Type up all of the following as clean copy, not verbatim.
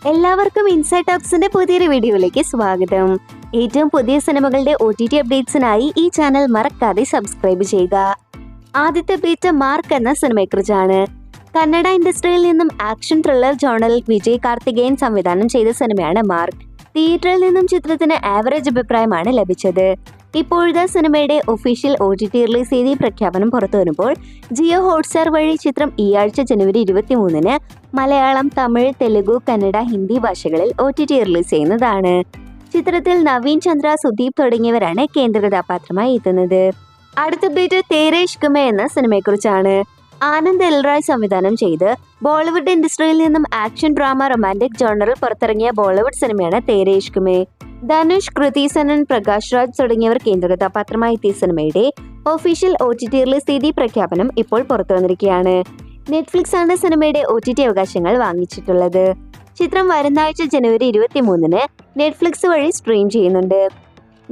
എല്ലാവർക്കും ഇൻസൈറ്റ് ടോക്സിന്റെ പുതിയൊരു വീഡിയോയിലേക്ക് സ്വാഗതം. ഏറ്റവും പുതിയ സിനിമകളുടെ OTT അപ്ഡേറ്റ്സിനായി ഈ ചാനൽ മറക്കാതെ സബ്സ്ക്രൈബ് ചെയ്യുക. ആദ്യത്തെ അപ്ഡേറ്റ് മാർക്ക് എന്ന സിനിമയെക്കുറിച്ചാണ്. കന്നഡ ഇൻഡസ്ട്രിയിൽ നിന്നും ആക്ഷൻ ത്രില്ലർ ജോണറിൽ വിജയ് കാർത്തികേയൻ സംവിധാനം ചെയ്ത സിനിമയാണ് മാർക്ക്. തിയേറ്ററിൽ നിന്നും ചിത്രത്തിന് ആവറേജ് അഭിപ്രായമാണ് ലഭിച്ചത്. ഇപ്പോഴത്തെ സിനിമയുടെ ഒഫീഷ്യൽ OTT റിലീസ് തീയതി പ്രഖ്യാപനം പുറത്തു വരുമ്പോൾ ജിയോ ഹോട്ട്സ്റ്റാർ വഴി ചിത്രം ഈ ആഴ്ച ജനുവരി 23-ന് മലയാളം, തമിഴ്, തെലുഗു, കന്നഡ, ഹിന്ദി ഭാഷകളിൽ OTT റിലീസ് ചെയ്യുന്നതാണ്. ചിത്രത്തിൽ നവീൻ ചന്ദ്ര, സുദീപ് തുടങ്ങിയവരാണ് കേന്ദ്ര കഥാപാത്രമായി എത്തുന്നത്. അടുത്ത അപ്ഡേറ്റ് തേരെ ഇഷ്ക് മേ എന്ന സിനിമയെക്കുറിച്ചാണ്. ആനന്ദ് എൽ റായ് സംവിധാനം ചെയ്ത് ബോളിവുഡ് ഇൻഡസ്ട്രിയിൽ നിന്നും ആക്ഷൻ ഡ്രാമ റൊമാൻറ്റിക് ജോണറിൽ പുറത്തിറങ്ങിയ ബോളിവുഡ് സിനിമയാണ് തേരെ ഇഷ്ക് മേ. ധനുഷ്, കൃതി സനൻ, പ്രകാശ് രാജ് തുടങ്ങിയവർ കേന്ദ്ര കഥാപാത്രമായി എത്തിയ സിനിമയുടെ ഒഫീഷ്യൽ OTT റിലീസ് തീയതി പ്രഖ്യാപനം ഇപ്പോൾ പുറത്തു വന്നിരിക്കുകയാണ്. നെറ്റ്ഫ്ലിക്സ് ആണ് സിനിമയുടെ OTT അവകാശങ്ങൾ വാങ്ങിച്ചിട്ടുള്ളത്. ചിത്രം വരുന്ന ആഴ്ച ജനുവരി 23-ന് നെറ്റ്ഫ്ലിക്സ് വഴി സ്ട്രീം ചെയ്യുന്നുണ്ട്.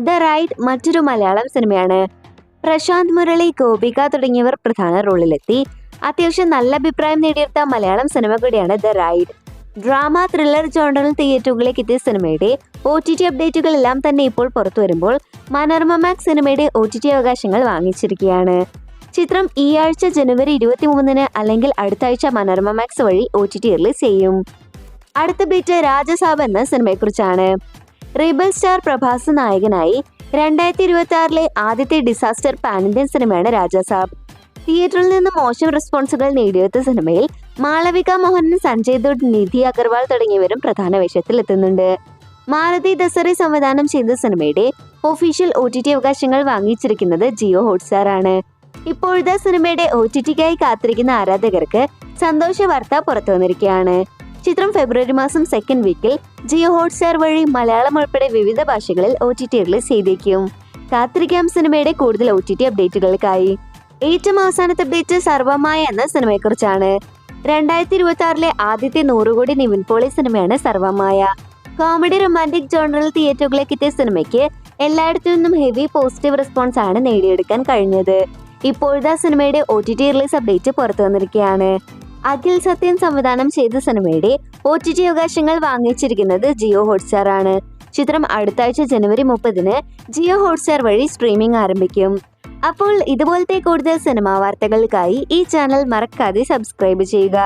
ദ റൈഡ് മറ്റൊരു മലയാളം സിനിമയാണ്. പ്രശാന്ത് മുരളി, ഗോപിക തുടങ്ങിയവർ പ്രധാന റോളിലെത്തി അത്യാവശ്യം നല്ല അഭിപ്രായം നേടിയെടുത്ത മലയാളം സിനിമ കൂടിയാണ് ദ റൈഡ്. ഡ്രാമ ത്രില്ലർ ജോണറിൽ തിയേറ്ററുകളിലേക്ക് എത്തിയ സിനിമയുടെ OTT അപ്ഡേറ്റുകളെല്ലാം തന്നെ ഇപ്പോൾ പുറത്തു വരുമ്പോൾ മനോരമ മാക്സ് സിനിമയുടെ OTT അവകാശങ്ങൾ വാങ്ങിച്ചിരിക്കുകയാണ്. ചിത്രം ഈ ആഴ്ച ജനുവരി 23-ന് അല്ലെങ്കിൽ അടുത്ത ആഴ്ച മനോരമ മാക്സ് വഴി OTT റിലീസ് ചെയ്യും. അടുത്ത അപ്ഡേറ്റ് രാജസാബ് എന്ന സിനിമയെക്കുറിച്ചാണ്. റീബൽ സ്റ്റാർ പ്രഭാസ് നായകനായി 2026-ലെ ആദ്യത്തെ ഡിസാസ്റ്റർ പാൻ ഇന്ത്യൻ സിനിമയാണ് രാജസാബ്. തിയേറ്ററിൽ നിന്ന് മോശം റെസ്പോൺസുകൾ നേടിയെടുത്ത സിനിമയിൽ മാളവിക മോഹനൻ, സഞ്ജയ് ദുഡ്, നിധി അഗർവാൾ തുടങ്ങിയവരും പ്രധാന വേഷത്തിൽ എത്തുന്നുണ്ട്. മാരുതി ദസറി സംവിധാനം ചെയ്ത സിനിമയുടെ ഒഫീഷ്യൽ OTT അവകാശങ്ങൾ വാങ്ങിച്ചിരിക്കുന്നത് ജിയോ ഹോട്ട്സ്റ്റാർ ആണ്. ഇപ്പോഴത്തെ സിനിമയുടെ OTTക്കായി കാത്തിരിക്കുന്ന ആരാധകർക്ക് സന്തോഷ വാർത്ത പുറത്തു വന്നിരിക്കുകയാണ്. ചിത്രം ഫെബ്രുവരി മാസം 2nd വീക്കിൽ ജിയോ ഹോട്ട്സ്റ്റാർ വഴി മലയാളം ഉൾപ്പെടെ വിവിധ ഭാഷകളിൽ OTT റിലീസ് ചെയ്തേക്കും. കാത്തിരിക്കാം സിനിമയുടെ കൂടുതൽ OTT അപ്ഡേറ്റുകൾക്കായി. ഏറ്റവും അവസാനത്തെ അപ്ഡേറ്റ് സർവമായ എന്ന സിനിമയെക്കുറിച്ചാണ്. 2026-ലെ ആദ്യത്തെ 100 കോടി നിവിൻ പോളി സിനിമയാണ് സർവമായ. കോമഡി റൊമാൻറ്റിക് ജോണറിൽ തിയേറ്ററുകളിലേക്ക് എത്തിയ സിനിമയ്ക്ക് എല്ലായിടത്തു നിന്നും ഹെവി പോസിറ്റീവ് റെസ്പോൺസ് ആണ് നേടിയെടുക്കാൻ കഴിഞ്ഞത്. ഇപ്പോഴത്തെ സിനിമയുടെ OTT റിലീസ് അപ്ഡേറ്റ് പുറത്തു വന്നിരിക്കുകയാണ്. അഖിൽ സത്യൻ സംവിധാനം ചെയ്ത സിനിമയുടെ OTT അവകാശങ്ങൾ വാങ്ങിച്ചിരിക്കുന്നത് ജിയോ ഹോട്ട്സ്റ്റാർ ആണ്. ചിത്രം അടുത്ത ആഴ്ച ജനുവരി 30-ന് ജിയോ ഹോട്ട്സ്റ്റാർ വഴി സ്ട്രീമിംഗ് ആരംഭിക്കും. അപ്പോൾ ഇതുപോലത്തെ കൂടുതൽ സിനിമാ വാർത്തകൾക്കായി ഈ ചാനൽ മറക്കാതെ സബ്സ്ക്രൈബ് ചെയ്യുക.